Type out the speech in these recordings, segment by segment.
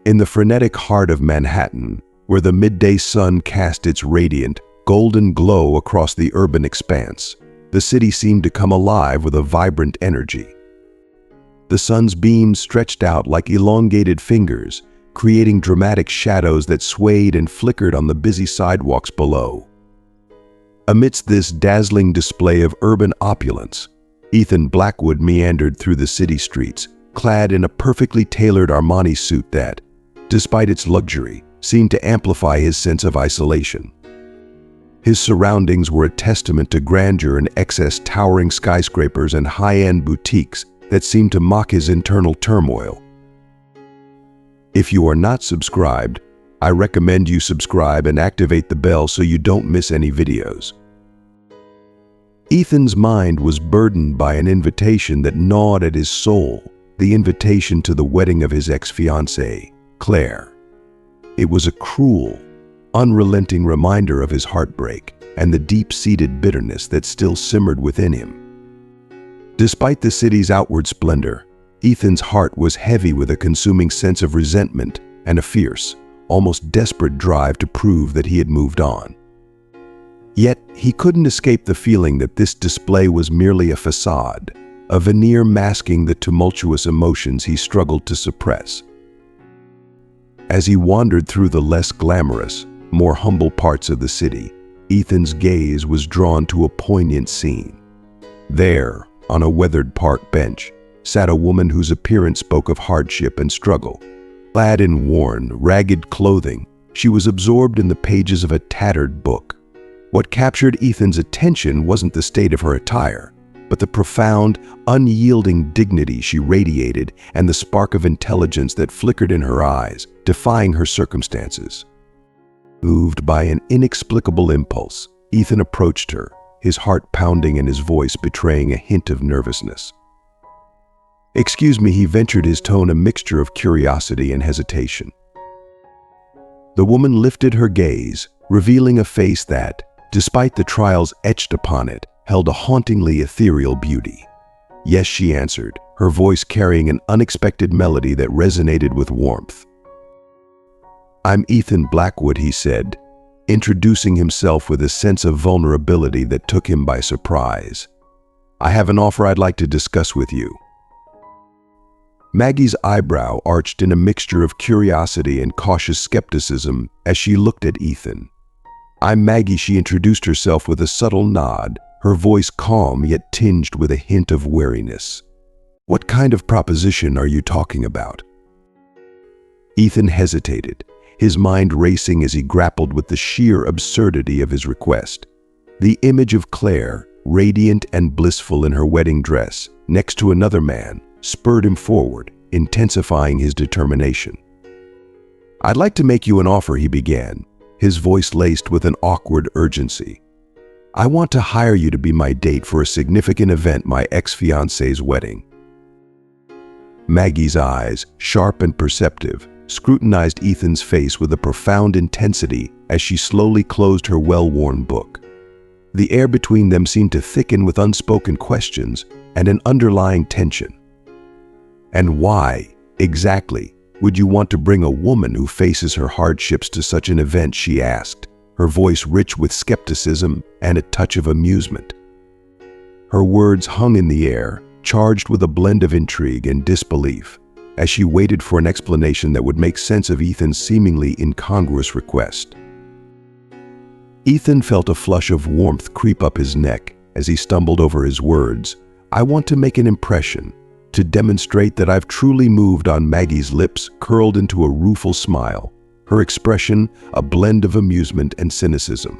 In the frenetic heart of Manhattan, where the midday sun cast its radiant, golden glow across the urban expanse, the city seemed to come alive with a vibrant energy. The sun's beams stretched out like elongated fingers, creating dramatic shadows that swayed and flickered on the busy sidewalks below. Amidst this dazzling display of urban opulence, Ethan Blackwood meandered through the city streets, clad in a perfectly tailored Armani suit that, despite its luxury, seemed to amplify his sense of isolation. His surroundings were a testament to grandeur and excess, towering skyscrapers and high-end boutiques that seemed to mock his internal turmoil. If you are not subscribed, I recommend you subscribe and activate the bell so you don't miss any videos. Ethan's mind was burdened by an invitation that gnawed at his soul, the invitation to the wedding of his ex-fiancée, Claire. It was a cruel, unrelenting reminder of his heartbreak and the deep-seated bitterness that still simmered within him. Despite the city's outward splendor, Ethan's heart was heavy with a consuming sense of resentment and a fierce, almost desperate drive to prove that he had moved on. Yet, he couldn't escape the feeling that this display was merely a facade, a veneer masking the tumultuous emotions he struggled to suppress. As he wandered through the less glamorous, more humble parts of the city, Ethan's gaze was drawn to a poignant scene. There, on a weathered park bench, sat a woman whose appearance spoke of hardship and struggle. Clad in worn, ragged clothing, she was absorbed in the pages of a tattered book. What captured Ethan's attention wasn't the state of her attire, but the profound, unyielding dignity she radiated and the spark of intelligence that flickered in her eyes, defying her circumstances. Moved by an inexplicable impulse, Ethan approached her, his heart pounding and his voice betraying a hint of nervousness. "Excuse me," he ventured, his tone a mixture of curiosity and hesitation. The woman lifted her gaze, revealing a face that, despite the trials etched upon it, held a hauntingly ethereal beauty. "Yes," she answered, her voice carrying an unexpected melody that resonated with warmth. "I'm Ethan Blackwood," he said, introducing himself with a sense of vulnerability that took him by surprise. "I have an offer I'd like to discuss with you." Maggie's eyebrow arched in a mixture of curiosity and cautious skepticism as she looked at Ethan. "I'm Maggie," she introduced herself with a subtle nod, her voice calm yet tinged with a hint of wariness. "What kind of proposition are you talking about?" Ethan hesitated, his mind racing as he grappled with the sheer absurdity of his request. The image of Claire, radiant and blissful in her wedding dress, next to another man, spurred him forward, intensifying his determination. "I'd like to make you an offer," he began, his voice laced with an awkward urgency. "I want to hire you to be my date for a significant event, my ex-fiancée's wedding." Maggie's eyes, sharp and perceptive, scrutinized Ethan's face with a profound intensity as she slowly closed her well-worn book. The air between them seemed to thicken with unspoken questions and an underlying tension. "And why, exactly, would you want to bring a woman who faces her hardships to such an event?" she asked, her voice rich with skepticism and a touch of amusement. Her words hung in the air, charged with a blend of intrigue and disbelief, as she waited for an explanation that would make sense of Ethan's seemingly incongruous request. Ethan felt a flush of warmth creep up his neck as he stumbled over his words. "I want to make an impression, to demonstrate that I've truly moved." On Maggie's lips curled into a rueful smile, her expression a blend of amusement and cynicism.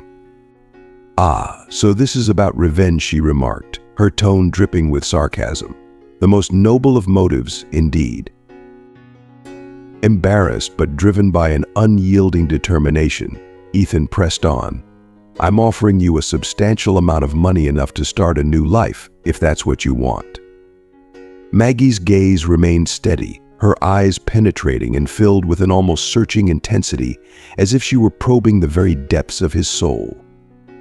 "Ah, so this is about revenge," she remarked, her tone dripping with sarcasm. "The most noble of motives, indeed." Embarrassed but driven by an unyielding determination, Ethan pressed on. "I'm offering you a substantial amount of money, enough to start a new life, if that's what you want." Maggie's gaze remained steady, her eyes penetrating and filled with an almost searching intensity, as if she were probing the very depths of his soul.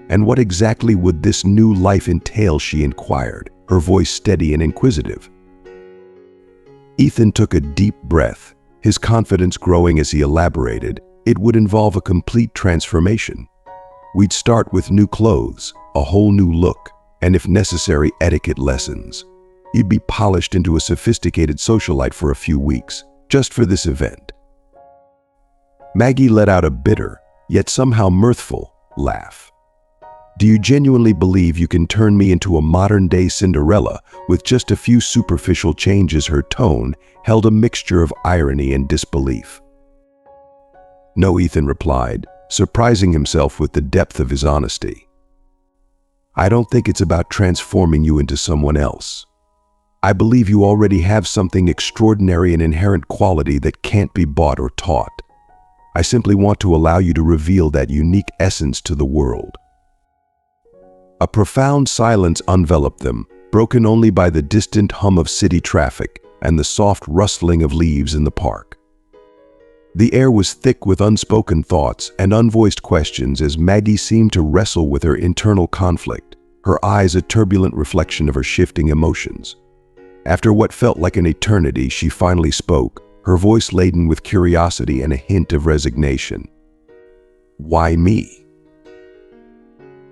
"And what exactly would this new life entail?" she inquired, her voice steady and inquisitive. Ethan took a deep breath, his confidence growing as he elaborated. It would involve a complete transformation. We'd start with new clothes, a whole new look, and if necessary, etiquette lessons. You'd be polished into a sophisticated socialite for a few weeks, just for this event. Maggie let out a bitter, yet somehow mirthful, laugh. Do you genuinely believe you can turn me into a modern-day Cinderella with just a few superficial changes? Her tone held a mixture of irony and disbelief. No, Ethan replied, surprising himself with the depth of his honesty. I don't think it's about transforming you into someone else. I believe you already have something extraordinary, an inherent quality that can't be bought or taught. I simply want to allow you to reveal that unique essence to the world. A profound silence enveloped them, broken only by the distant hum of city traffic and the soft rustling of leaves in the park. The air was thick with unspoken thoughts and unvoiced questions as Maggie seemed to wrestle with her internal conflict, her eyes a turbulent reflection of her shifting emotions. After what felt like an eternity, she finally spoke, her voice laden with curiosity and a hint of resignation. Why me?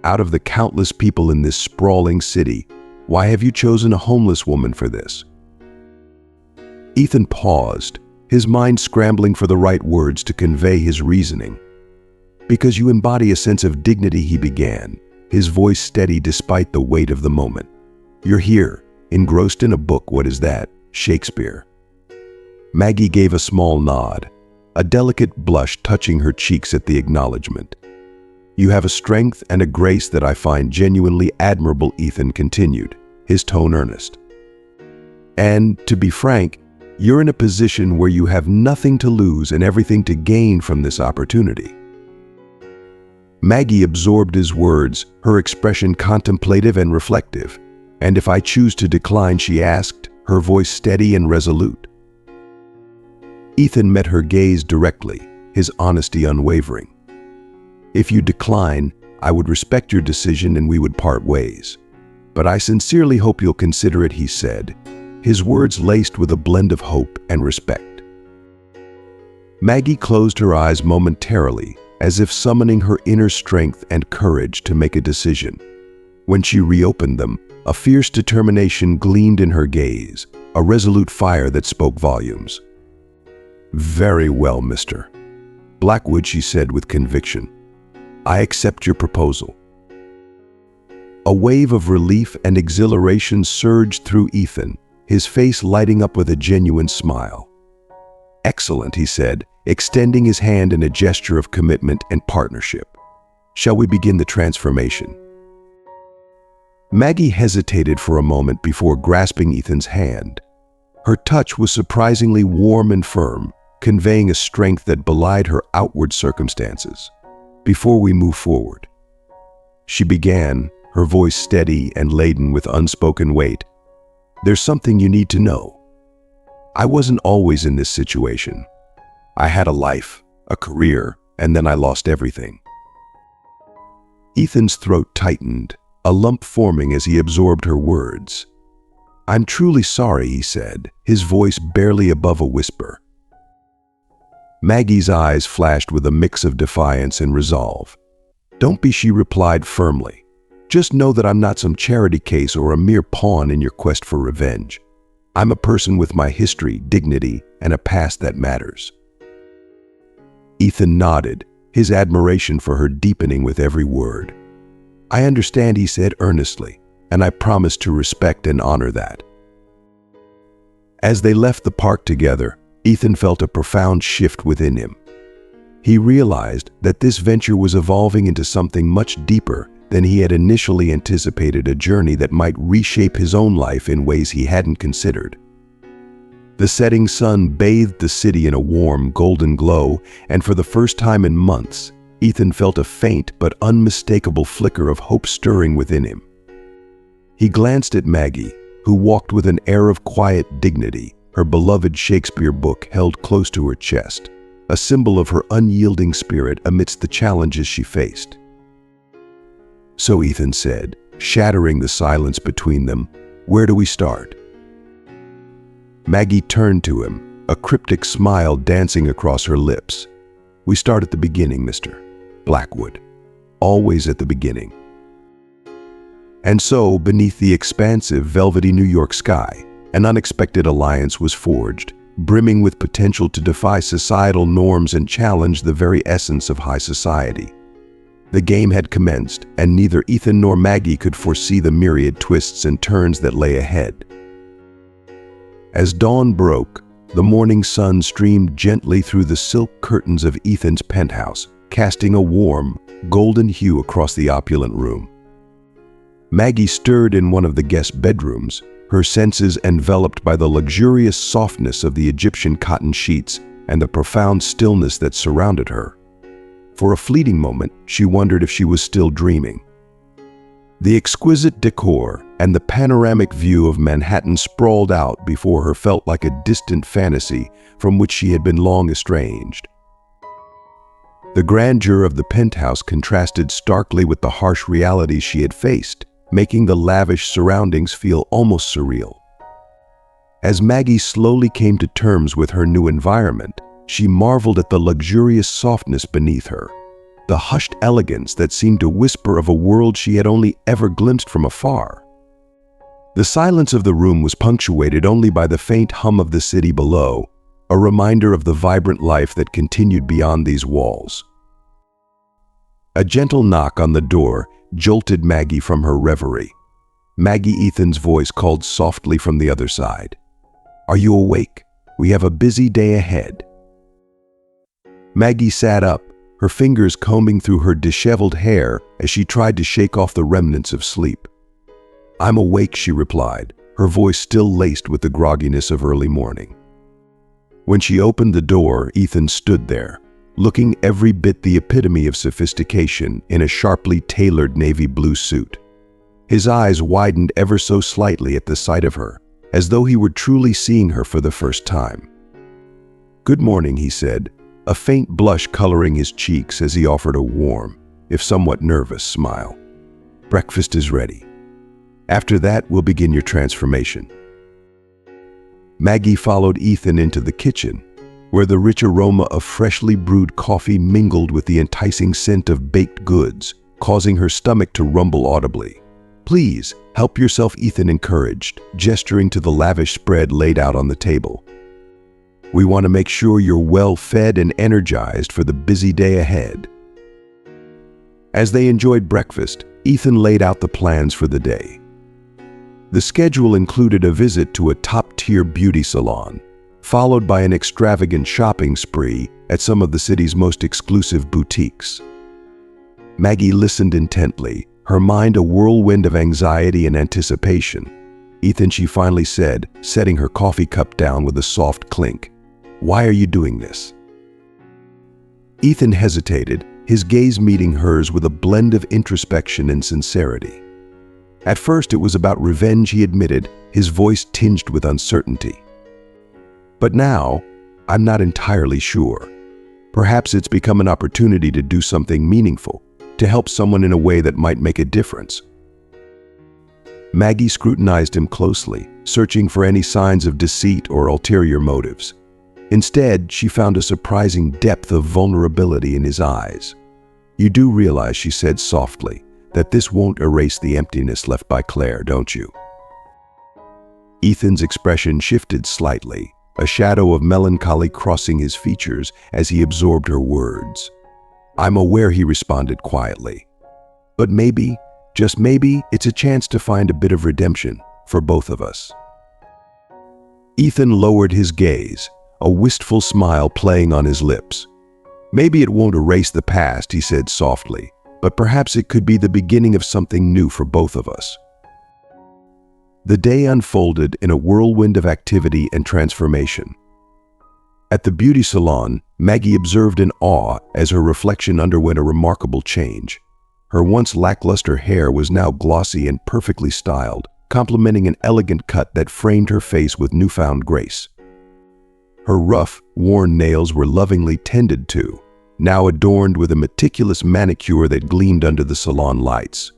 Out of the countless people in this sprawling city, why have you chosen a homeless woman for this? Ethan paused, his mind scrambling for the right words to convey his reasoning. Because you embody a sense of dignity, he began, his voice steady despite the weight of the moment. You're here, engrossed in a book. What is that? Shakespeare. Maggie gave a small nod, a delicate blush touching her cheeks at the acknowledgement. You have a strength and a grace that I find genuinely admirable, Ethan continued, his tone earnest. And, to be frank, you're in a position where you have nothing to lose and everything to gain from this opportunity. Maggie absorbed his words, her expression contemplative and reflective. And if I choose to decline, she asked, her voice steady and resolute. Ethan met her gaze directly, his honesty unwavering. If you decline, I would respect your decision and we would part ways. But I sincerely hope you'll consider it, he said, his words laced with a blend of hope and respect. Maggie closed her eyes momentarily, as if summoning her inner strength and courage to make a decision. When she reopened them, a fierce determination gleamed in her gaze, a resolute fire that spoke volumes. Very well, Mr. Blackwood, she said with conviction. I accept your proposal. A wave of relief and exhilaration surged through Ethan, his face lighting up with a genuine smile. Excellent, he said, extending his hand in a gesture of commitment and partnership. Shall we begin the transformation? Maggie hesitated for a moment before grasping Ethan's hand. Her touch was surprisingly warm and firm, conveying a strength that belied her outward circumstances. Before we move forward, she began, her voice steady and laden with unspoken weight. There's something you need to know. I wasn't always in this situation. I had a life, a career, and then I lost everything. Ethan's throat tightened, a lump forming as he absorbed her words. I'm truly sorry, he said, his voice barely above a whisper. Maggie's eyes flashed with a mix of defiance and resolve. Don't be, she replied firmly. Just know that I'm not some charity case or a mere pawn in your quest for revenge. I'm a person with my history, dignity, and a past that matters. Ethan nodded, his admiration for her deepening with every word. I understand, he said earnestly, and I promise to respect and honor that. As they left the park together, Ethan felt a profound shift within him. He realized that this venture was evolving into something much deeper than he had initially anticipated, a journey that might reshape his own life in ways he hadn't considered. The setting sun bathed the city in a warm, golden glow, and for the first time in months, Ethan felt a faint but unmistakable flicker of hope stirring within him. He glanced at Maggie, who walked with an air of quiet dignity, her beloved Shakespeare book held close to her chest, a symbol of her unyielding spirit amidst the challenges she faced. So Ethan said, shattering the silence between them, where do we start? Maggie turned to him, a cryptic smile dancing across her lips. "We start at the beginning, Mr. Blackwood. Always at the beginning." And so, beneath the expansive, velvety New York sky, an unexpected alliance was forged, brimming with potential to defy societal norms and challenge the very essence of high society. The game had commenced, and neither Ethan nor Maggie could foresee the myriad twists and turns that lay ahead. As dawn broke, the morning sun streamed gently through the silk curtains of Ethan's penthouse, casting a warm, golden hue across the opulent room. Maggie stirred in one of the guest bedrooms, her senses enveloped by the luxurious softness of the Egyptian cotton sheets and the profound stillness that surrounded her. For a fleeting moment, she wondered if she was still dreaming. The exquisite decor and the panoramic view of Manhattan sprawled out before her felt like a distant fantasy from which she had been long estranged. The grandeur of the penthouse contrasted starkly with the harsh realities she had faced, making the lavish surroundings feel almost surreal. As Maggie slowly came to terms with her new environment, she marveled at the luxurious softness beneath her, the hushed elegance that seemed to whisper of a world she had only ever glimpsed from afar. The silence of the room was punctuated only by the faint hum of the city below, a reminder of the vibrant life that continued beyond these walls. A gentle knock on the door jolted Maggie from her reverie. Maggie, Ethan's voice called softly from the other side. "Are you awake? We have a busy day ahead." Maggie sat up, her fingers combing through her disheveled hair as she tried to shake off the remnants of sleep. "I'm awake," she replied, her voice still laced with the grogginess of early morning. When she opened the door, Ethan stood there, looking every bit the epitome of sophistication in a sharply tailored navy blue suit. His eyes widened ever so slightly at the sight of her, as though he were truly seeing her for the first time. "Good morning," he said, a faint blush coloring his cheeks as he offered a warm, if somewhat nervous, smile. "Breakfast is ready. After that, we'll begin your transformation." Maggie followed Ethan into the kitchen, where the rich aroma of freshly brewed coffee mingled with the enticing scent of baked goods, causing her stomach to rumble audibly. "Please, help yourself," Ethan encouraged, gesturing to the lavish spread laid out on the table. "We want to make sure you're well fed and energized for the busy day ahead." As they enjoyed breakfast, Ethan laid out the plans for the day. The schedule included a visit to a top-tier beauty salon, followed by an extravagant shopping spree at some of the city's most exclusive boutiques. Maggie listened intently, her mind a whirlwind of anxiety and anticipation. "Ethan," she finally said, setting her coffee cup down with a soft clink, "why are you doing this?" Ethan hesitated, his gaze meeting hers with a blend of introspection and sincerity. At first it was about revenge, he admitted, his voice tinged with uncertainty. "But now, I'm not entirely sure. Perhaps it's become an opportunity to do something meaningful, to help someone in a way that might make a difference." Maggie scrutinized him closely, searching for any signs of deceit or ulterior motives. Instead, she found a surprising depth of vulnerability in his eyes. "You do realize," she said softly, "that this won't erase the emptiness left by Claire, don't you?" Ethan's expression shifted slightly, a shadow of melancholy crossing his features as he absorbed her words. "I'm aware," he responded quietly. "But maybe, just maybe, it's a chance to find a bit of redemption for both of us." Ethan lowered his gaze, a wistful smile playing on his lips. "Maybe it won't erase the past," he said softly, "but perhaps it could be the beginning of something new for both of us." The day unfolded in a whirlwind of activity and transformation. At the beauty salon, Maggie observed in awe as her reflection underwent a remarkable change. Her once lackluster hair was now glossy and perfectly styled, complementing an elegant cut that framed her face with newfound grace. Her rough, worn nails were lovingly tended to, now adorned with a meticulous manicure that gleamed under the salon lights.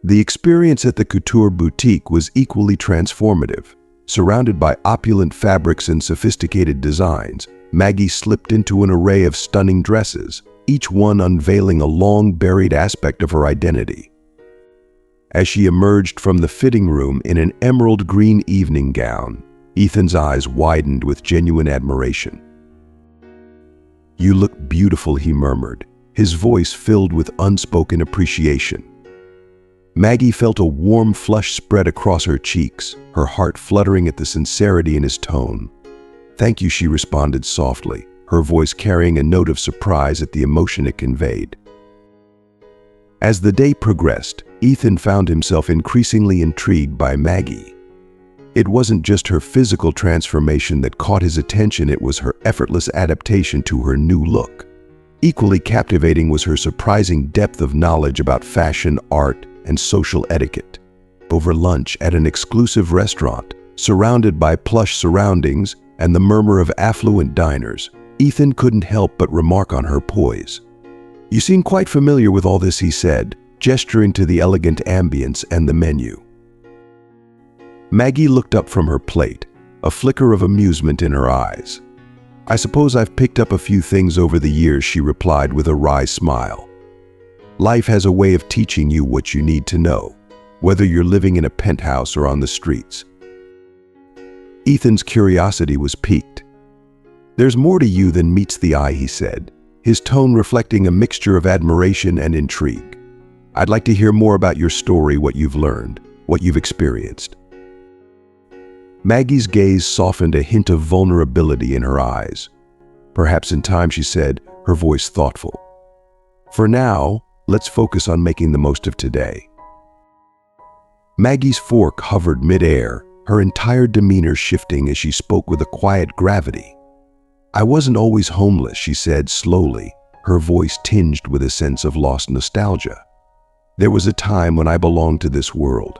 The experience at the couture boutique was equally transformative. Surrounded by opulent fabrics and sophisticated designs, Maggie slipped into an array of stunning dresses, each one unveiling a long-buried aspect of her identity. As she emerged from the fitting room in an emerald green evening gown, Ethan's eyes widened with genuine admiration. "You look beautiful," he murmured, his voice filled with unspoken appreciation. Maggie felt a warm flush spread across her cheeks, her heart fluttering at the sincerity in his tone. "Thank you," she responded softly, her voice carrying a note of surprise at the emotion it conveyed. As the day progressed, Ethan found himself increasingly intrigued by Maggie. It wasn't just her physical transformation that caught his attention, it was her effortless adaptation to her new look. Equally captivating was her surprising depth of knowledge about fashion, art, and social etiquette. Over lunch at an exclusive restaurant, surrounded by plush surroundings and the murmur of affluent diners, Ethan couldn't help but remark on her poise. "You seem quite familiar with all this," he said, gesturing to the elegant ambience and the menu. Maggie looked up from her plate, a flicker of amusement in her eyes. "I suppose I've picked up a few things over the years," she replied with a wry smile. "Life has a way of teaching you what you need to know, whether you're living in a penthouse or on the streets." Ethan's curiosity was piqued. "There's more to you than meets the eye," he said, his tone reflecting a mixture of admiration and intrigue. "I'd like to hear more about your story, what you've learned, what you've experienced." Maggie's gaze softened, a hint of vulnerability in her eyes. "Perhaps in time," she said, her voice thoughtful. "For now, let's focus on making the most of today." Maggie's fork hovered mid-air, her entire demeanor shifting as she spoke with a quiet gravity. "I wasn't always homeless," she said slowly, her voice tinged with a sense of lost nostalgia. "There was a time when I belonged to this world."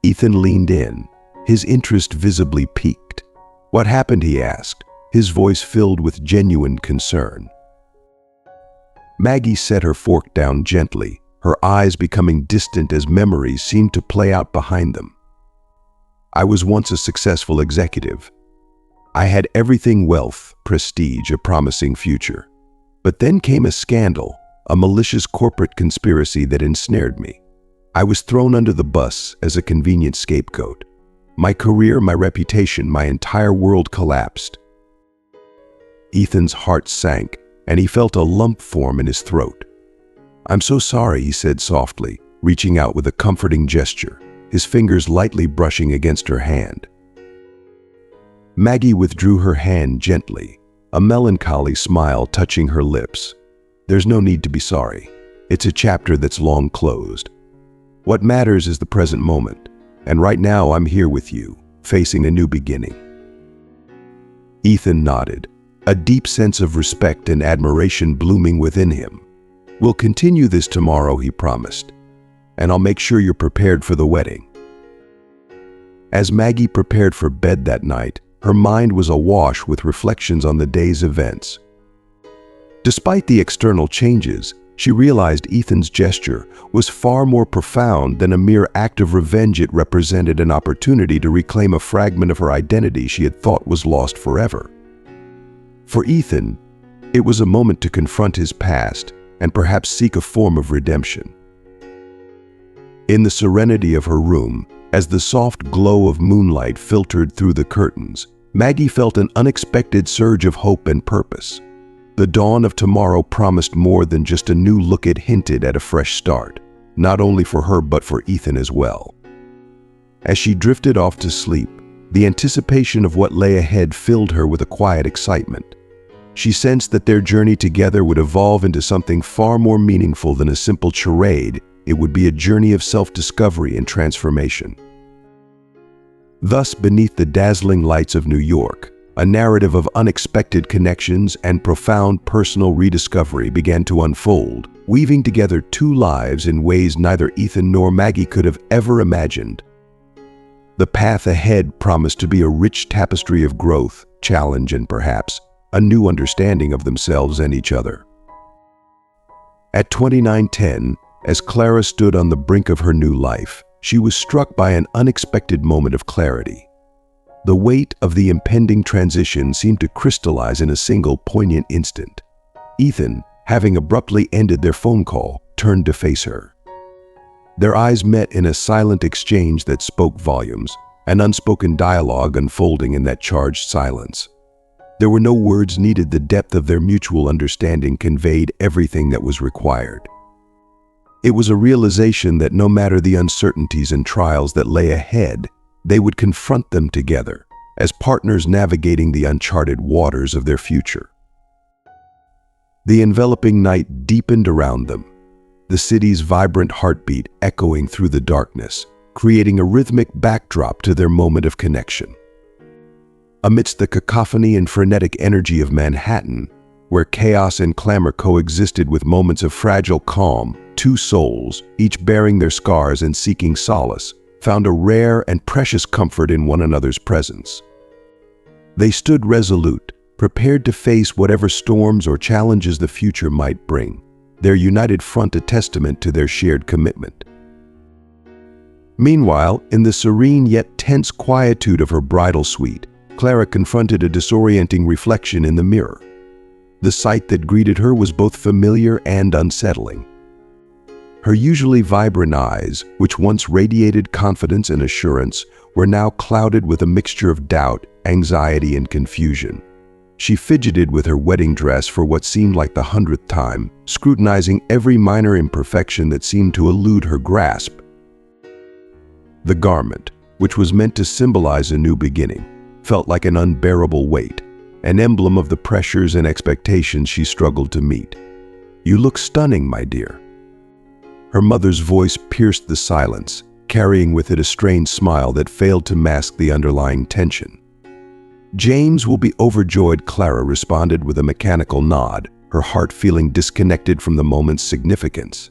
Ethan leaned in, his interest visibly piqued. "What happened?" he asked, his voice filled with genuine concern. Maggie set her fork down gently, her eyes becoming distant as memories seemed to play out behind them. "I was once a successful executive. I had everything: wealth, prestige, a promising future. But then came a scandal, a malicious corporate conspiracy that ensnared me. I was thrown under the bus as a convenient scapegoat. My career, my reputation, my entire world collapsed." Ethan's heart sank, and he felt a lump form in his throat. "I'm so sorry," he said softly, reaching out with a comforting gesture, his fingers lightly brushing against her hand. Maggie withdrew her hand gently, a melancholy smile touching her lips. "There's no need to be sorry. It's a chapter that's long closed. What matters is the present moment, and right now I'm here with you, facing a new beginning." Ethan nodded, a deep sense of respect and admiration blooming within him. "We'll continue this tomorrow," he promised, "and I'll make sure you're prepared for the wedding." As Maggie prepared for bed that night, her mind was awash with reflections on the day's events. Despite the external changes, she realized Ethan's gesture was far more profound than a mere act of revenge. It represented an opportunity to reclaim a fragment of her identity she had thought was lost forever. For Ethan, it was a moment to confront his past and perhaps seek a form of redemption. In the serenity of her room, as the soft glow of moonlight filtered through the curtains, Maggie felt an unexpected surge of hope and purpose. The dawn of tomorrow promised more than just a new look. It hinted at a fresh start, not only for her but for Ethan as well. As she drifted off to sleep, the anticipation of what lay ahead filled her with a quiet excitement. She sensed that their journey together would evolve into something far more meaningful than a simple charade. It would be a journey of self-discovery and transformation. Thus, beneath the dazzling lights of New York, a narrative of unexpected connections and profound personal rediscovery began to unfold, weaving together two lives in ways neither Ethan nor Maggie could have ever imagined. The path ahead promised to be a rich tapestry of growth, challenge, and perhaps a new understanding of themselves and each other. At 2910, as Clara stood on the brink of her new life, she was struck by an unexpected moment of clarity. The weight of the impending transition seemed to crystallize in a single poignant instant. Ethan, having abruptly ended their phone call, turned to face her. Their eyes met in a silent exchange that spoke volumes, an unspoken dialogue unfolding in that charged silence. There were no words needed. The depth of their mutual understanding conveyed everything that was required. It was a realization that no matter the uncertainties and trials that lay ahead, they would confront them together, as partners navigating the uncharted waters of their future. The enveloping night deepened around them, the city's vibrant heartbeat echoing through the darkness, creating a rhythmic backdrop to their moment of connection. Amidst the cacophony and frenetic energy of Manhattan, where chaos and clamor coexisted with moments of fragile calm, two souls, each bearing their scars and seeking solace, found a rare and precious comfort in one another's presence. They stood resolute, prepared to face whatever storms or challenges the future might bring, their united front a testament to their shared commitment. Meanwhile, in the serene yet tense quietude of her bridal suite, Clara confronted a disorienting reflection in the mirror. The sight that greeted her was both familiar and unsettling. Her usually vibrant eyes, which once radiated confidence and assurance, were now clouded with a mixture of doubt, anxiety, and confusion. She fidgeted with her wedding dress for what seemed like the 100th time, scrutinizing every minor imperfection that seemed to elude her grasp. The garment, which was meant to symbolize a new beginning, felt like an unbearable weight, an emblem of the pressures and expectations she struggled to meet. "You look stunning, my dear." Her mother's voice pierced the silence, carrying with it a strained smile that failed to mask the underlying tension. "James will be overjoyed," Clara responded with a mechanical nod, her heart feeling disconnected from the moment's significance.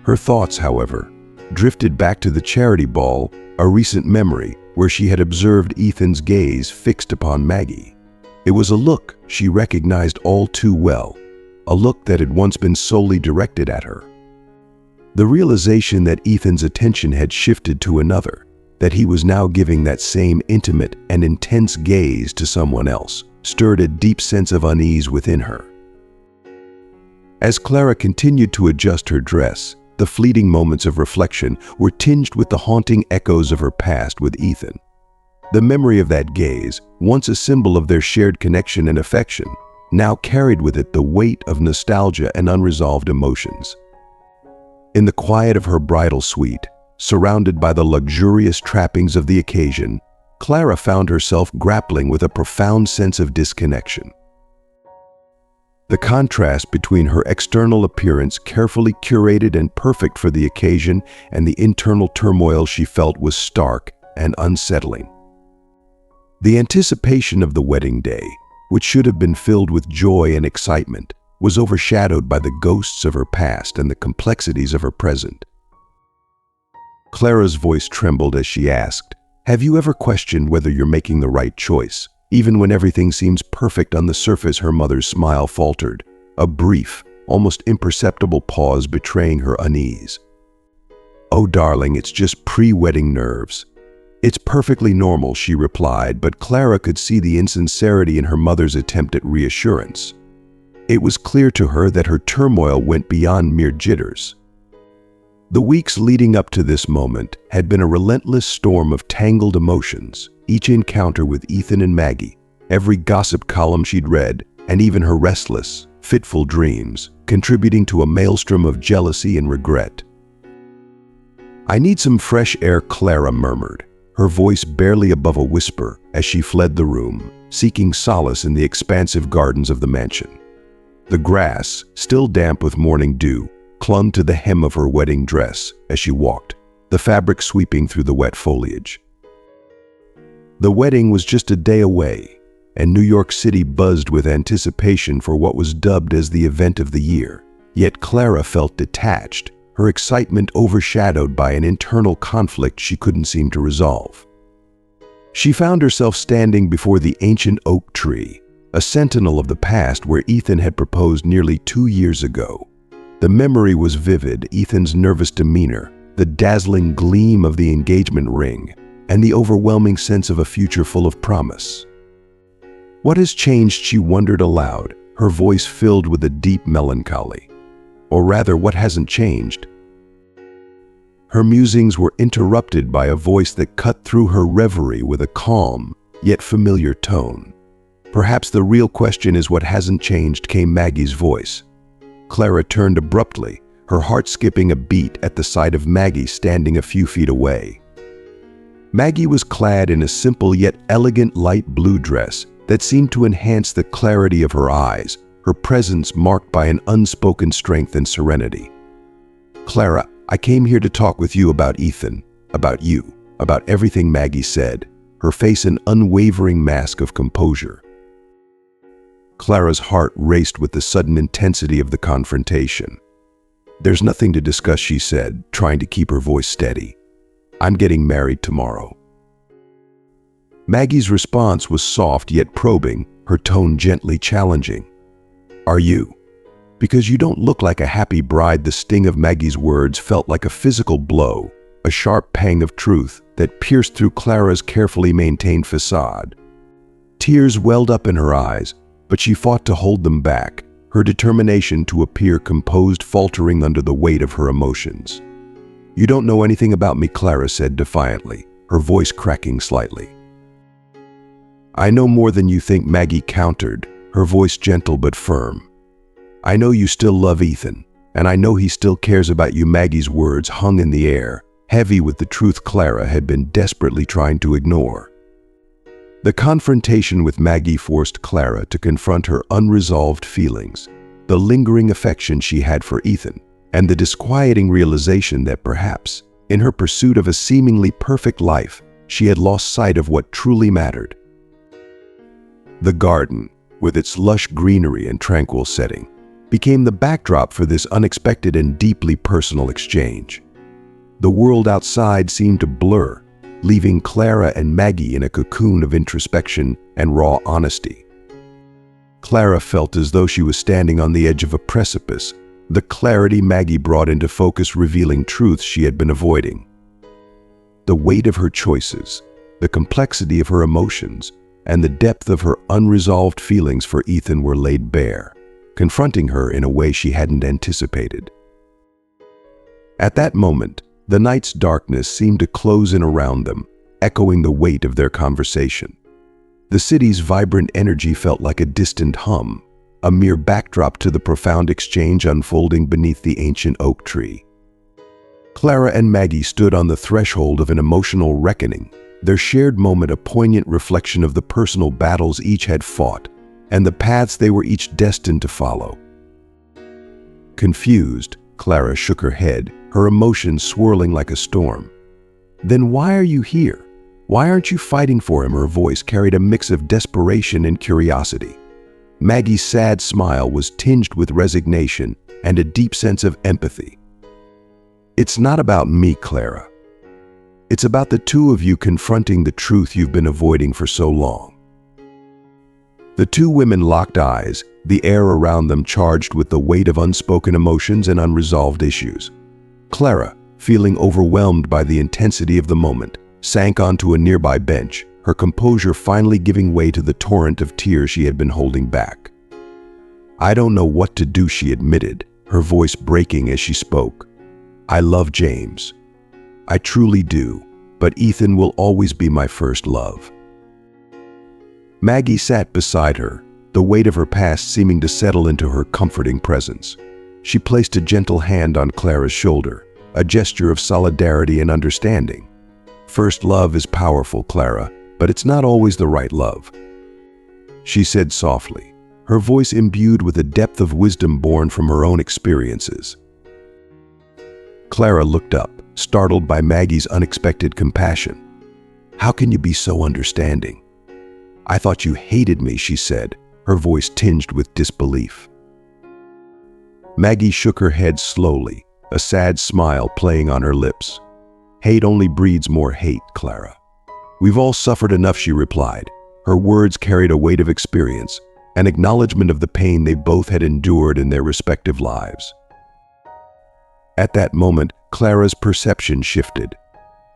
Her thoughts, however, drifted back to the charity ball, a recent memory where she had observed Ethan's gaze fixed upon Maggie. It was a look she recognized all too well, a look that had once been solely directed at her. The realization that Ethan's attention had shifted to another, that he was now giving that same intimate and intense gaze to someone else, stirred a deep sense of unease within her. As Clara continued to adjust her dress, the fleeting moments of reflection were tinged with the haunting echoes of her past with Ethan. The memory of that gaze, once a symbol of their shared connection and affection, now carried with it the weight of nostalgia and unresolved emotions. In the quiet of her bridal suite, surrounded by the luxurious trappings of the occasion, Clara found herself grappling with a profound sense of disconnection. The contrast between her external appearance, carefully curated and perfect for the occasion, and the internal turmoil she felt was stark and unsettling. The anticipation of the wedding day, which should have been filled with joy and excitement, was overshadowed by the ghosts of her past and the complexities of her present. Clara's voice trembled as she asked, "Have you ever questioned whether you're making the right choice, even when everything seems perfect on the surface?" Her mother's smile faltered, a brief, almost imperceptible pause betraying her unease. "Oh, darling, it's just pre-wedding nerves. It's perfectly normal," she replied, but Clara could see the insincerity in her mother's attempt at reassurance. It was clear to her that her turmoil went beyond mere jitters. The weeks leading up to this moment had been a relentless storm of tangled emotions. Each encounter with Ethan and Maggie, every gossip column she'd read, and even her restless, fitful dreams, contributing to a maelstrom of jealousy and regret. "I need some fresh air," Clara murmured, her voice barely above a whisper as she fled the room, seeking solace in the expansive gardens of the mansion. The grass, still damp with morning dew, clung to the hem of her wedding dress as she walked, the fabric sweeping through the wet foliage. The wedding was just a day away, and New York City buzzed with anticipation for what was dubbed as the event of the year. Yet Clara felt detached, her excitement overshadowed by an internal conflict she couldn't seem to resolve. She found herself standing before the ancient oak tree, a sentinel of the past where Ethan had proposed nearly 2 years ago. The memory was vivid, Ethan's nervous demeanor, the dazzling gleam of the engagement ring, and the overwhelming sense of a future full of promise. What has changed, she wondered aloud, her voice filled with a deep melancholy. Or rather, what hasn't changed? Her musings were interrupted by a voice that cut through her reverie with a calm, yet familiar tone. Perhaps the real question is what hasn't changed, came Maggie's voice. Clara turned abruptly, her heart skipping a beat at the sight of Maggie standing a few feet away. Maggie was clad in a simple yet elegant light blue dress that seemed to enhance the clarity of her eyes, her presence marked by an unspoken strength and serenity. "Clara, I came here to talk with you about Ethan, about you, about everything," Maggie said, her face an unwavering mask of composure. Clara's heart raced with the sudden intensity of the confrontation. "There's nothing to discuss," she said, trying to keep her voice steady. "I'm getting married tomorrow." Maggie's response was soft yet probing, her tone gently challenging. "Are you? Because you don't look like a happy bride." The sting of Maggie's words felt like a physical blow, a sharp pang of truth that pierced through Clara's carefully maintained facade. Tears welled up in her eyes, but she fought to hold them back, her determination to appear composed faltering under the weight of her emotions. "You don't know anything about me," Clara said defiantly, her voice cracking slightly. "I know more than you think," Maggie countered, her voice gentle but firm. "I know you still love Ethan, and I know he still cares about you." Maggie's words hung in the air, heavy with the truth Clara had been desperately trying to ignore. The confrontation with Maggie forced Clara to confront her unresolved feelings, the lingering affection she had for Ethan, and the disquieting realization that perhaps, in her pursuit of a seemingly perfect life, she had lost sight of what truly mattered. The garden, with its lush greenery and tranquil setting, became the backdrop for this unexpected and deeply personal exchange. The world outside seemed to blur, leaving Clara and Maggie in a cocoon of introspection and raw honesty. Clara felt as though she was standing on the edge of a precipice, the clarity Maggie brought into focus revealing truths she had been avoiding. The weight of her choices, the complexity of her emotions, and the depth of her unresolved feelings for Ethan were laid bare, confronting her in a way she hadn't anticipated. At that moment, the night's darkness seemed to close in around them, echoing the weight of their conversation. The city's vibrant energy felt like a distant hum, a mere backdrop to the profound exchange unfolding beneath the ancient oak tree. Clara and Maggie stood on the threshold of an emotional reckoning, their shared moment a poignant reflection of the personal battles each had fought and the paths they were each destined to follow. Confused, Clara shook her head, her emotions swirling like a storm. "Then why are you here? Why aren't you fighting for him?" Her voice carried a mix of desperation and curiosity. Maggie's sad smile was tinged with resignation and a deep sense of empathy. "It's not about me, Clara. It's about the two of you confronting the truth you've been avoiding for so long." The two women locked eyes, the air around them charged with the weight of unspoken emotions and unresolved issues. Clara, feeling overwhelmed by the intensity of the moment, sank onto a nearby bench, her composure finally giving way to the torrent of tears she had been holding back. "I don't know what to do," she admitted, her voice breaking as she spoke. "I love James. I truly do, but Ethan will always be my first love." Maggie sat beside her, the weight of her past seeming to settle into her comforting presence. She placed a gentle hand on Clara's shoulder, a gesture of solidarity and understanding. "First love is powerful, Clara, but it's not always the right love," she said softly, her voice imbued with a depth of wisdom born from her own experiences. Clara looked up, startled by Maggie's unexpected compassion. "How can you be so understanding? I thought you hated me," she said, her voice tinged with disbelief. Maggie shook her head slowly, a sad smile playing on her lips. "Hate only breeds more hate, Clara. We've all suffered enough," she replied. Her words carried a weight of experience, an acknowledgement of the pain they both had endured in their respective lives. At that moment, Clara's perception shifted.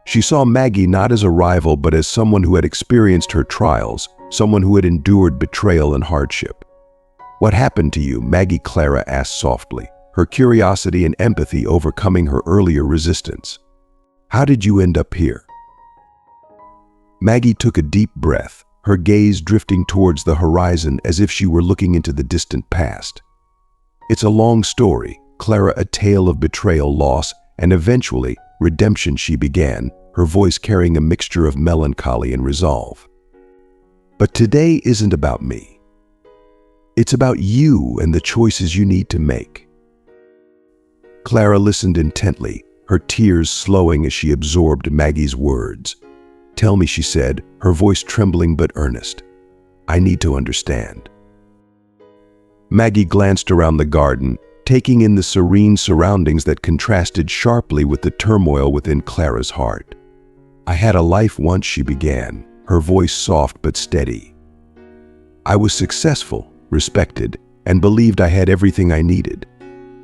She saw Maggie not as a rival but as someone who had experienced her trials, someone who had endured betrayal and hardship. "What happened to you?" Maggie Clara asked softly, her curiosity and empathy overcoming her earlier resistance. "How did you end up here?" Maggie took a deep breath, her gaze drifting towards the horizon as if she were looking into the distant past. "It's a long story, Clara, a tale of betrayal, loss, and eventually redemption," she began, her voice carrying a mixture of melancholy and resolve. "But today isn't about me. It's about you and the choices you need to make." Clara listened intently, her tears slowing as she absorbed Maggie's words. "Tell me," she said, her voice trembling but earnest. "I need to understand." Maggie glanced around the garden, taking in the serene surroundings that contrasted sharply with the turmoil within Clara's heart. "I had a life once," she began, her voice soft but steady. "I was successful, respected, and believed I had everything I needed.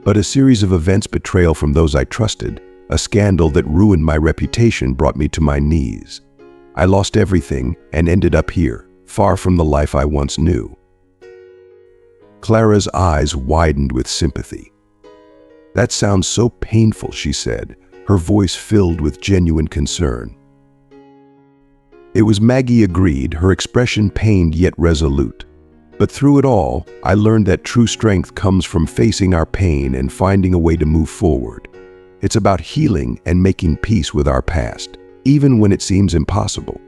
But a series of events, betrayal from those I trusted, a scandal that ruined my reputation, brought me to my knees. I lost everything and ended up here, far from the life I once knew." Clara's eyes widened with sympathy. "That sounds so painful," she said, her voice filled with genuine concern. It was. Maggie agreed, her expression pained yet resolute. "But through it all, I learned that true strength comes from facing our pain and finding a way to move forward. It's about healing and making peace with our past, even when it seems impossible."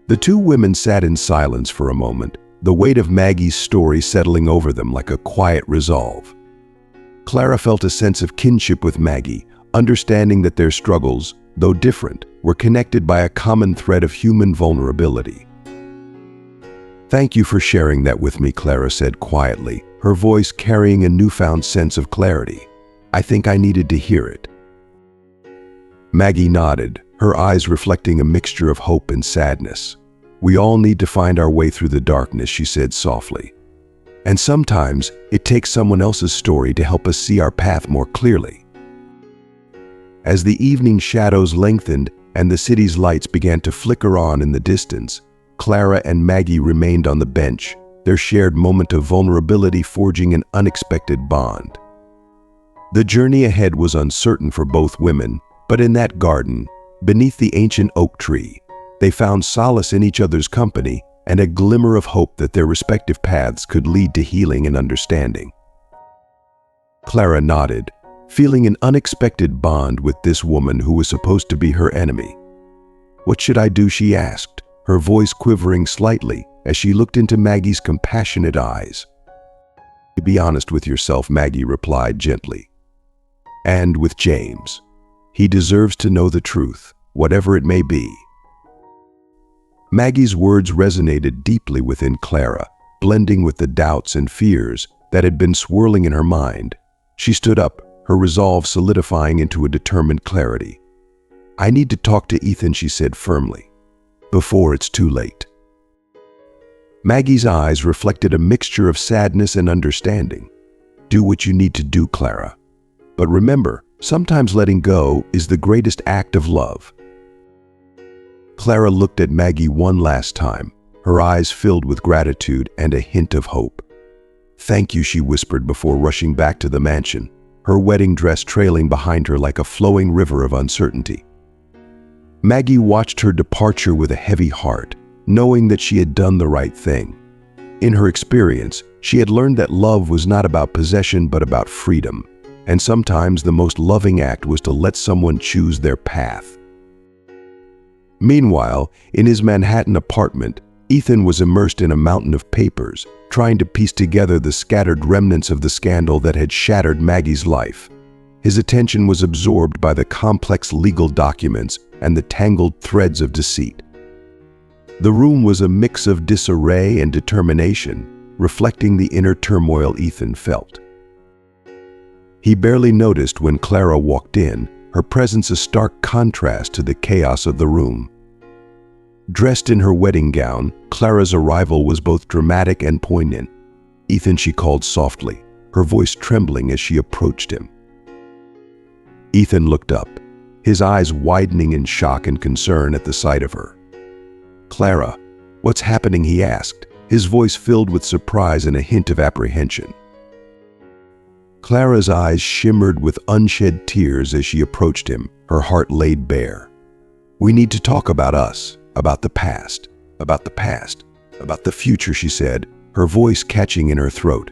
The two women sat in silence for a moment, the weight of Maggie's story settling over them like a quiet resolve. Clara felt a sense of kinship with Maggie, understanding that their struggles, though different, were connected by a common thread of human vulnerability. "Thank you for sharing that with me," Clara said quietly, her voice carrying a newfound sense of clarity. "I think I needed to hear it." Maggie nodded, her eyes reflecting a mixture of hope and sadness. "We all need to find our way through the darkness," she said softly. "And sometimes it takes someone else's story to help us see our path more clearly." As the evening shadows lengthened and the city's lights began to flicker on in the distance, Clara and Maggie remained on the bench, their shared moment of vulnerability forging an unexpected bond. The journey ahead was uncertain for both women, but in that garden, beneath the ancient oak tree, they found solace in each other's company and a glimmer of hope that their respective paths could lead to healing and understanding. Clara nodded, feeling an unexpected bond with this woman who was supposed to be her enemy. "What should I do?" she asked, her voice quivering slightly as she looked into Maggie's compassionate eyes. "Be honest with yourself," Maggie replied gently. "And with James. He deserves to know the truth, whatever it may be." Maggie's words resonated deeply within Clara, blending with the doubts and fears that had been swirling in her mind. She stood up, her resolve solidifying into a determined clarity. "I need to talk to Ethan," she said firmly, "before it's too late." Maggie's eyes reflected a mixture of sadness and understanding. "Do what you need to do, Clara. But remember, sometimes letting go is the greatest act of love." Clara looked at Maggie one last time, her eyes filled with gratitude and a hint of hope. "Thank you," she whispered before rushing back to the mansion, her wedding dress trailing behind her like a flowing river of uncertainty. Maggie watched her departure with a heavy heart, knowing that she had done the right thing. In her experience, she had learned that love was not about possession but about freedom, and sometimes the most loving act was to let someone choose their path. Meanwhile, in his Manhattan apartment, Ethan was immersed in a mountain of papers, trying to piece together the scattered remnants of the scandal that had shattered Maggie's life. His attention was absorbed by the complex legal documents and the tangled threads of deceit. The room was a mix of disarray and determination, reflecting the inner turmoil Ethan felt. He barely noticed when Clara walked in, her presence a stark contrast to the chaos of the room. Dressed in her wedding gown, Clara's arrival was both dramatic and poignant. "Ethan," she called softly, her voice trembling as she approached him. Ethan looked up, his eyes widening in shock and concern at the sight of her. "Clara, what's happening?" he asked, his voice filled with surprise and a hint of apprehension. Clara's eyes shimmered with unshed tears as she approached him, her heart laid bare. "We need to talk about us, about the past, about the future," she said, her voice catching in her throat.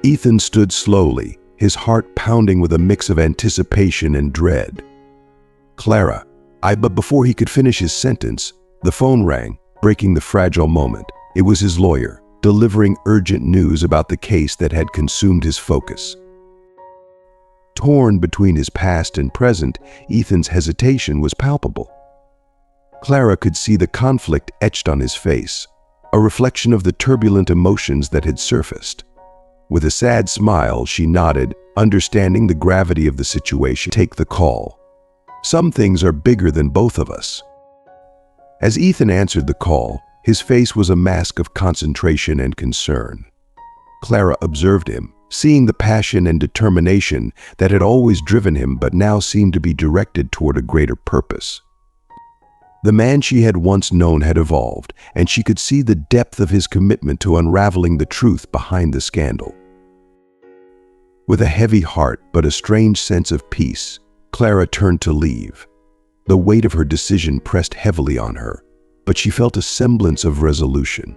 Ethan stood slowly, his heart pounding with a mix of anticipation and dread. "Clara, But before he could finish his sentence, the phone rang, breaking the fragile moment. It was his lawyer, delivering urgent news about the case that had consumed his focus. Torn between his past and present, Ethan's hesitation was palpable. Clara could see the conflict etched on his face, a reflection of the turbulent emotions that had surfaced. With a sad smile, she nodded, understanding the gravity of the situation. "Take the call. Some things are bigger than both of us." As Ethan answered the call, his face was a mask of concentration and concern. Clara observed him, seeing the passion and determination that had always driven him but now seemed to be directed toward a greater purpose. The man she had once known had evolved, and she could see the depth of his commitment to unraveling the truth behind the scandal. With a heavy heart but a strange sense of peace, Clara turned to leave. The weight of her decision pressed heavily on her, but she felt a semblance of resolution.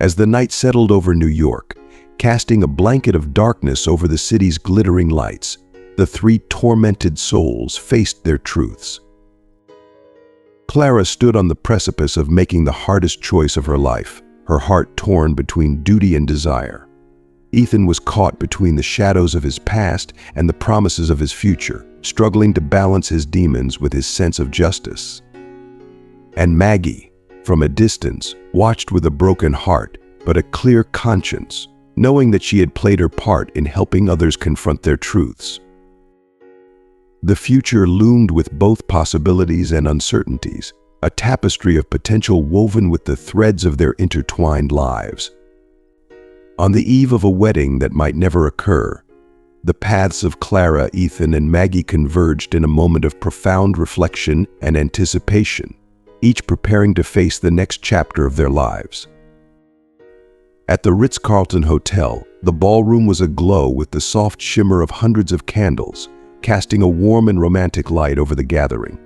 As the night settled over New York, casting a blanket of darkness over the city's glittering lights, the three tormented souls faced their truths. Clara stood on the precipice of making the hardest choice of her life, her heart torn between duty and desire. Ethan was caught between the shadows of his past and the promises of his future, struggling to balance his demons with his sense of justice. And Maggie, from a distance, watched with a broken heart but a clear conscience, knowing that she had played her part in helping others confront their truths. The future loomed with both possibilities and uncertainties, a tapestry of potential woven with the threads of their intertwined lives. On the eve of a wedding that might never occur, the paths of Clara, Ethan, and Maggie converged in a moment of profound reflection and anticipation, each preparing to face the next chapter of their lives. At the Ritz-Carlton Hotel, the ballroom was aglow with the soft shimmer of hundreds of candles, casting a warm and romantic light over the gathering.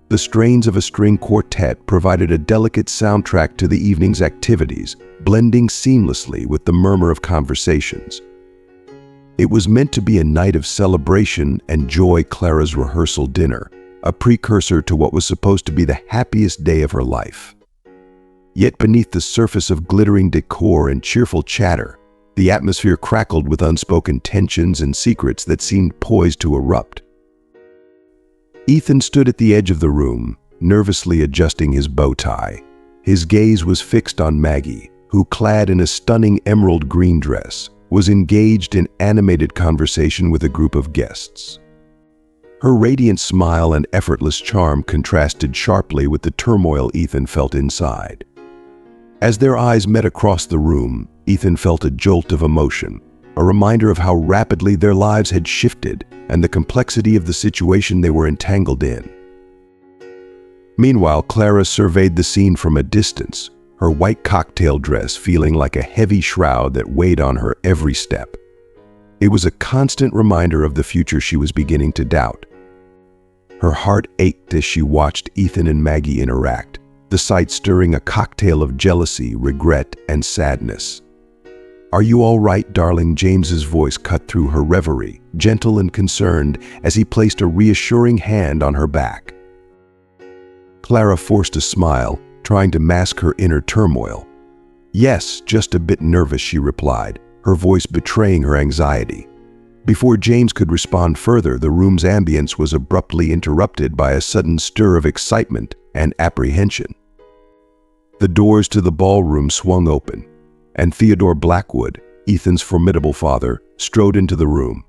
The strains of a string quartet provided a delicate soundtrack to the evening's activities, blending seamlessly with the murmur of conversations. It was meant to be a night of celebration and joy. Clara's rehearsal dinner, a precursor to what was supposed to be the happiest day of her life. Yet beneath the surface of glittering decor and cheerful chatter, the atmosphere crackled with unspoken tensions and secrets that seemed poised to erupt. Ethan stood at the edge of the room, nervously adjusting his bow tie. His gaze was fixed on Maggie, who, clad in a stunning emerald green dress, was engaged in animated conversation with a group of guests. Her radiant smile and effortless charm contrasted sharply with the turmoil Ethan felt inside. As their eyes met across the room, Ethan felt a jolt of emotion, a reminder of how rapidly their lives had shifted and the complexity of the situation they were entangled in. Meanwhile, Clara surveyed the scene from a distance, her white cocktail dress feeling like a heavy shroud that weighed on her every step. It was a constant reminder of the future she was beginning to doubt. Her heart ached as she watched Ethan and Maggie interact, the sight stirring a cocktail of jealousy, regret, and sadness. "Are you all right, darling?" James's voice cut through her reverie, gentle and concerned, as he placed a reassuring hand on her back. Clara forced a smile, trying to mask her inner turmoil. "Yes, just a bit nervous," she replied, her voice betraying her anxiety. Before James could respond further, the room's ambience was abruptly interrupted by a sudden stir of excitement and apprehension. The doors to the ballroom swung open, and Theodore Blackwood, Ethan's formidable father, strode into the room.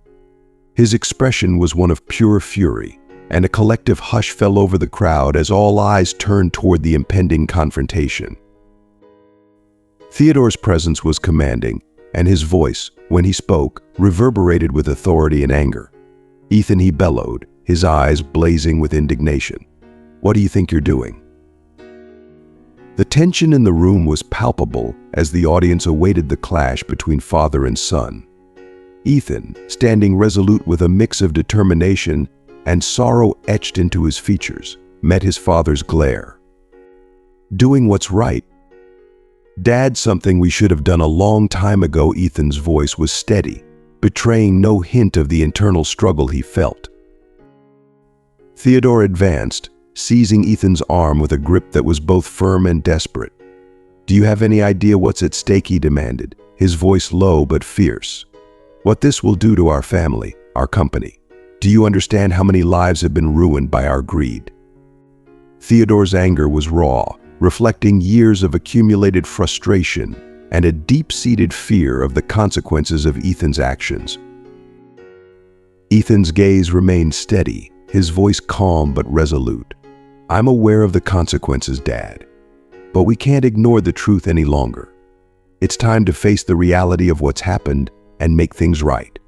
His expression was one of pure fury, and a collective hush fell over the crowd as all eyes turned toward the impending confrontation. Theodore's presence was commanding, and his voice, when he spoke, reverberated with authority and anger. Ethan, he bellowed, his eyes blazing with indignation. What do you think you're doing? The tension in the room was palpable as the audience awaited the clash between father and son. Ethan, standing resolute with a mix of determination and sorrow etched into his features, met his father's glare. Doing what's right. Dad, something we should have done a long time ago. Ethan's voice was steady, betraying no hint of the internal struggle he felt. Theodore advanced, seizing Ethan's arm with a grip that was both firm and desperate. Do you have any idea what's at stake? He demanded, his voice low but fierce. What this will do to our family, our company. Do you understand how many lives have been ruined by our greed? Theodore's anger was raw, reflecting years of accumulated frustration and a deep-seated fear of the consequences of Ethan's actions. Ethan's gaze remained steady, his voice calm but resolute. I'm aware of the consequences, Dad, but we can't ignore the truth any longer. It's time to face the reality of what's happened and make things right.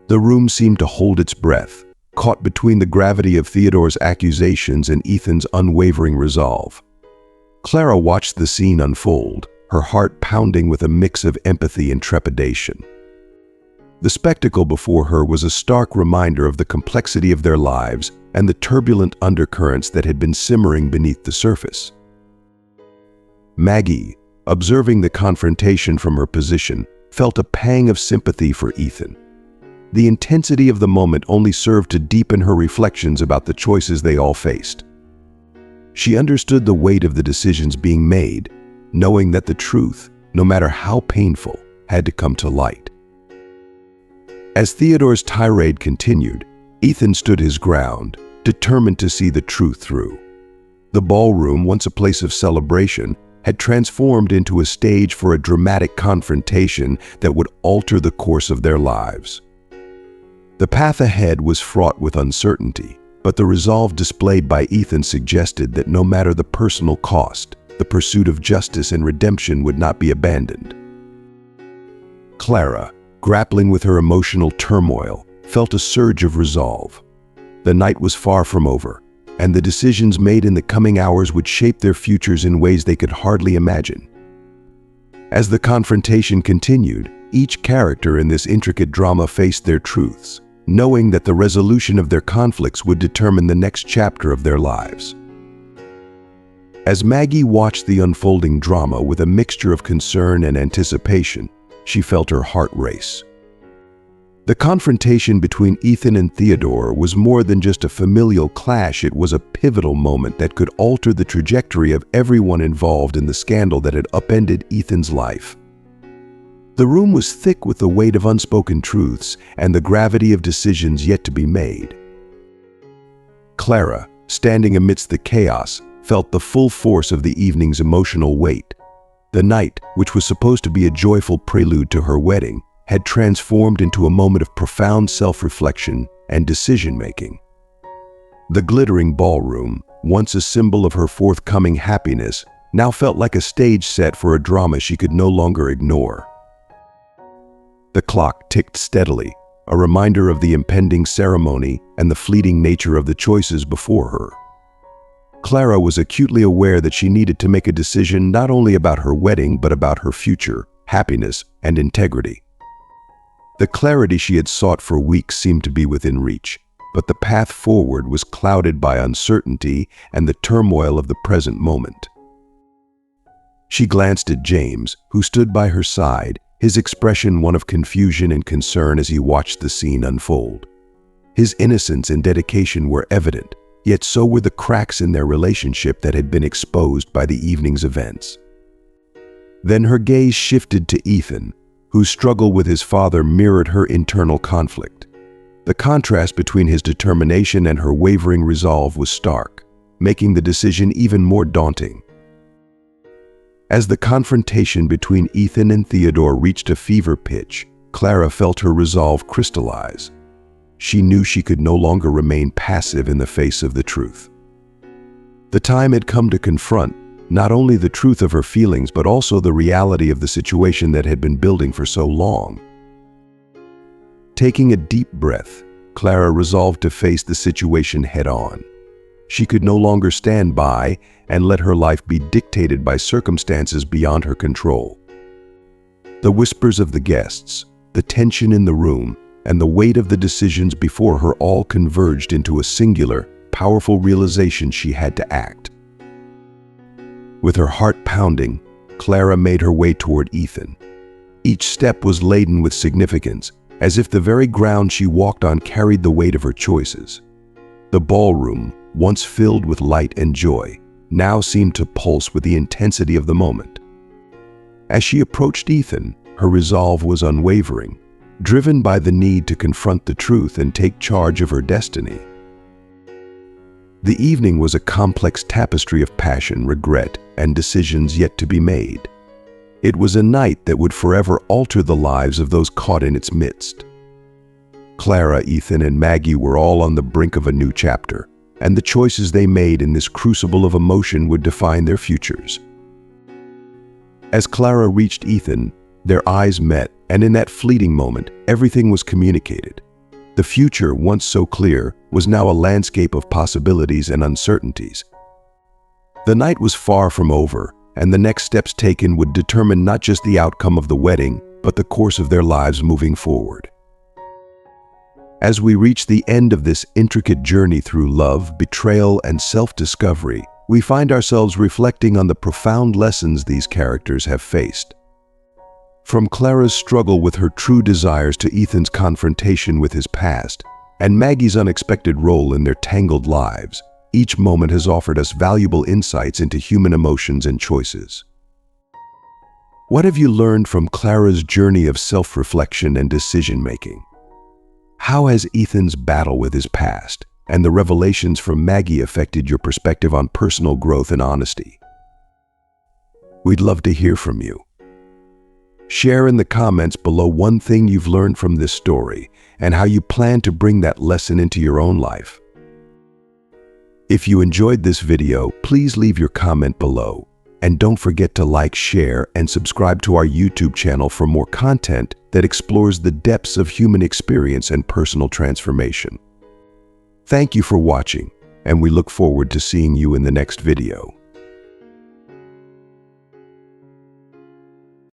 The room seemed to hold its breath, caught between the gravity of Theodore's accusations and Ethan's unwavering resolve. Clara watched the scene unfold, her heart pounding with a mix of empathy and trepidation. The spectacle before her was a stark reminder of the complexity of their lives and the turbulent undercurrents that had been simmering beneath the surface. Maggie, observing the confrontation from her position, felt a pang of sympathy for Ethan. The intensity of the moment only served to deepen her reflections about the choices they all faced. She understood the weight of the decisions being made, knowing that the truth, no matter how painful, had to come to light. As Theodore's tirade continued, Ethan stood his ground, determined to see the truth through. The ballroom, once a place of celebration, had transformed into a stage for a dramatic confrontation that would alter the course of their lives. The path ahead was fraught with uncertainty, but the resolve displayed by Ethan suggested that no matter the personal cost, the pursuit of justice and redemption would not be abandoned. Clara, grappling with her emotional turmoil, felt a surge of resolve. The night was far from over, and the decisions made in the coming hours would shape their futures in ways they could hardly imagine. As the confrontation continued, each character in this intricate drama faced their truths, knowing that the resolution of their conflicts would determine the next chapter of their lives. As Maggie watched the unfolding drama with a mixture of concern and anticipation, she felt her heart race. The confrontation between Ethan and Theodore was more than just a familial clash. It was a pivotal moment that could alter the trajectory of everyone involved in the scandal that had upended Ethan's life. The room was thick with the weight of unspoken truths and the gravity of decisions yet to be made. Clara, standing amidst the chaos, felt the full force of the evening's emotional weight. The night, which was supposed to be a joyful prelude to her wedding, had transformed into a moment of profound self-reflection and decision-making. The glittering ballroom, once a symbol of her forthcoming happiness, now felt like a stage set for a drama she could no longer ignore. The clock ticked steadily, a reminder of the impending ceremony and the fleeting nature of the choices before her. Clara was acutely aware that she needed to make a decision not only about her wedding but about her future, happiness, and integrity. The clarity she had sought for weeks seemed to be within reach, but the path forward was clouded by uncertainty and the turmoil of the present moment. She glanced at James, who stood by her side, his expression one of confusion and concern as he watched the scene unfold. His innocence and dedication were evident, yet so were the cracks in their relationship that had been exposed by the evening's events. Then her gaze shifted to Ethan, whose struggle with his father mirrored her internal conflict. The contrast between his determination and her wavering resolve was stark, making the decision even more daunting. As the confrontation between Ethan and Theodore reached a fever pitch, Clara felt her resolve crystallize. She knew she could no longer remain passive in the face of the truth. The time had come to confront not only the truth of her feelings but also the reality of the situation that had been building for so long. Taking a deep breath, Clara resolved to face the situation head-on. She could no longer stand by and let her life be dictated by circumstances beyond her control. The whispers of the guests, the tension in the room, and the weight of the decisions before her all converged into a singular, powerful realization: she had to act. With her heart pounding, Clara made her way toward Ethan. Each step was laden with significance, as if the very ground she walked on carried the weight of her choices. The ballroom, once filled with light and joy, now seemed to pulse with the intensity of the moment. As she approached Ethan, her resolve was unwavering, driven by the need to confront the truth and take charge of her destiny. The evening was a complex tapestry of passion, regret, and decisions yet to be made. It was a night that would forever alter the lives of those caught in its midst. Clara, Ethan, and Maggie were all on the brink of a new chapter, and the choices they made in this crucible of emotion would define their futures. As Clara reached Ethan, their eyes met, and in that fleeting moment, everything was communicated. The future, once so clear, was now a landscape of possibilities and uncertainties. The night was far from over, and the next steps taken would determine not just the outcome of the wedding, but the course of their lives moving forward. As we reach the end of this intricate journey through love, betrayal, and self-discovery, we find ourselves reflecting on the profound lessons these characters have faced. From Clara's struggle with her true desires to Ethan's confrontation with his past, and Maggie's unexpected role in their tangled lives, each moment has offered us valuable insights into human emotions and choices. What have you learned from Clara's journey of self-reflection and decision-making? How has Ethan's battle with his past and the revelations from Maggie affected your perspective on personal growth and honesty? We'd love to hear from you. Share in the comments below one thing you've learned from this story and how you plan to bring that lesson into your own life. If you enjoyed this video, please leave your comment below. And don't forget to like, share, and subscribe to our YouTube channel for more content that explores the depths of human experience and personal transformation. Thank you for watching, and we look forward to seeing you in the next video.